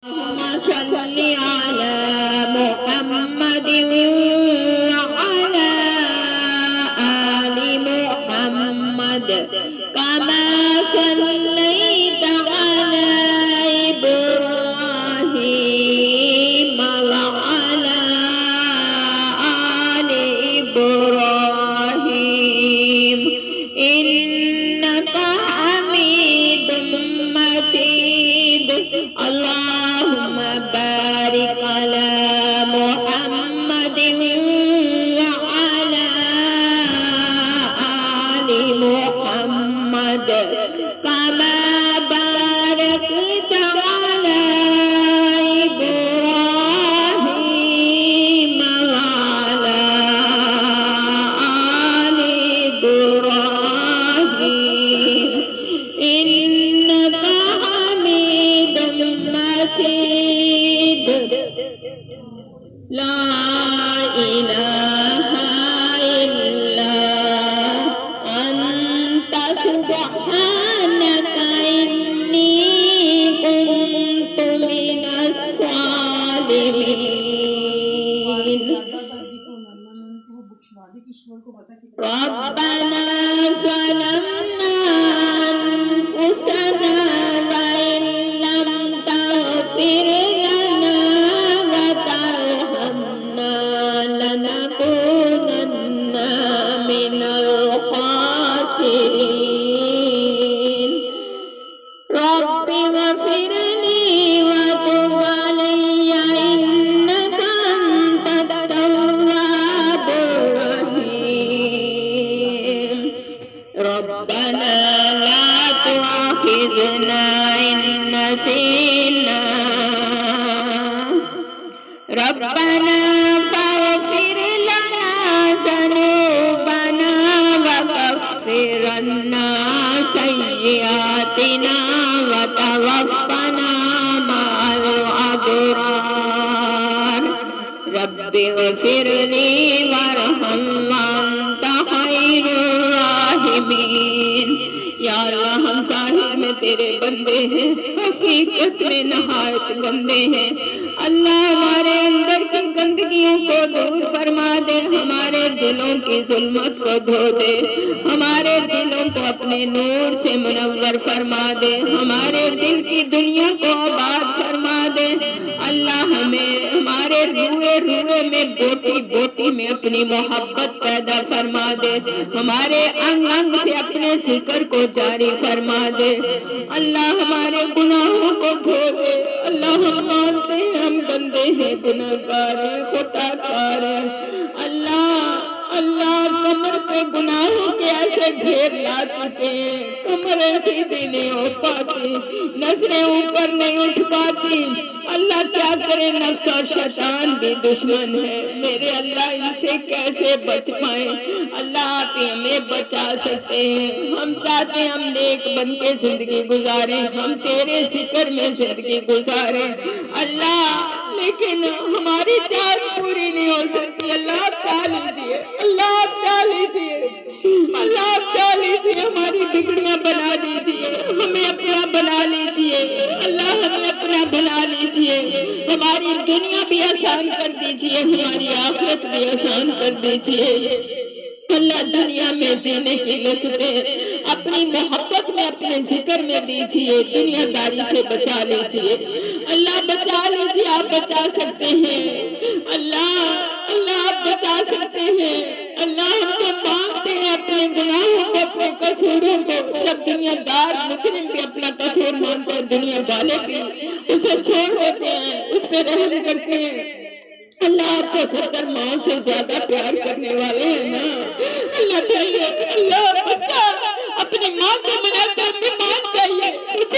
सल्ली अला मुहम्मद वअला आलि मुहम्मद कमा सल्लैता अला इब्राहीम वअला आलि इब्राहीम इन्नका हमीदुम मजीद। अल्लाहुम्मा बारिक अला मुहम्मद वअला आलि मुहम्मद कमा बारकता अला इब्राहीम वअला आलि इब्राहीम इन्नका हमीदुम मजीद। ला इलाहा इल्ला अंता सुब्हानका इन्नी कुन्तु मिनस सालिमीन। रब्बना ज़लमना अनफुसना व इन लम तग़फिर लना व तरहमना लनकूनन्ना मिनल खासिरीन। रब्बि ग़फिरली व तुब अलैया इन्नका अंतत तव्वाबुर रहीम। रब्बना ला तुआखिज़ना इन नसीना रब्बना फ़ग़फ़िर लना ज़ुनूबना व कफ़्फ़िर अन्ना सय्यिआतिना व तवफ़्फ़ना मअल अबरार। रब्बि ग़फिरली वरहम वअन्त खैरुर राहिमीन। या अल्लाह, हम ज़ाहिर में तेरे बंदे हैं, हकीकत में नहायत गंदे हैं। अल्लाह, हमारे अंदर की गंदगियों को दूर फरमा दे, हमारे दिलों की जुल्मत को धो दे, हमारे दिलों को अपने नूर से मुनव्वर फरमा दे, हमारे दिल की दुनिया को आबाद फरमा दे। अल्लाह, हमें हमारे रुए रुए में बोटी बोटी में अपनी मोहब्बत पैदा फरमा दे, हमारे अंग अंग से अपने जिक्र को जारी फरमा दे। अल्लाह, हमारे गुनाहों को धो दे। अल्लाह, हम मानते हैं हम गंदे हैं, गुनाहगार हैं, खुताकार हैं। अल्लाह अल्लाह, कमर पे गुनाहों के ऐसे ढेर ला चुके हैं, कमर सीधी नहीं हो पाती, नजरें ऊपर नहीं उठ पाती। अल्लाह, क्या करे, नफ्स और शैतान भी दुश्मन है। मेरे अल्लाह, इनसे कैसे बच पाए? अल्लाह, आप ही हमें बचा सकते हैं। हम चाहते हैं हम नेक बन के जिंदगी गुजारें, हम तेरे जिक्र में जिंदगी गुजारें अल्लाह, लेकिन हमारी चाहत पूरी नहीं हो सकती। अल्लाह, आप चाह लीजिए, अल्लाह आप चाह लीजिए, अल्लाह आप चाह लीजिए, हमारी बिगड़ियां बना दीजिए, हमें अपना बना लीजिए। अल्लाह, हमें अपना बना लीजिए, हमारी दुनिया भी आसान कर दीजिए, हमारी आखिरत भी आसान कर दीजिए। अल्लाह, दुनिया में जीने की लज़्ज़तें अपनी मोहब्बत में, अपने जिक्र में दीजिए, दुनियादारी से बचा लीजिए। अल्लाह, बचा लीजिए, आप बचा सकते हैं। अल्लाह अल्लाह, आप बचा सकते हैं। अल्लाह, हम तो मांगते हैं अपने गुनाहों को, अपने कसूरों को। जब दुनियादार मुजरिम भी अपना कसूर मानते हैं, दुनिया वाले भी उसे छोड़ देते हैं, उस पर रहम करते हैं। अल्लाह, आप तो 70 माओ से ज्यादा प्यार करने वाले हैं ना। अल्लाह, अल्लाह बच्चा अपनी माँ को मनाते, अपनी माँ चाहिए उसे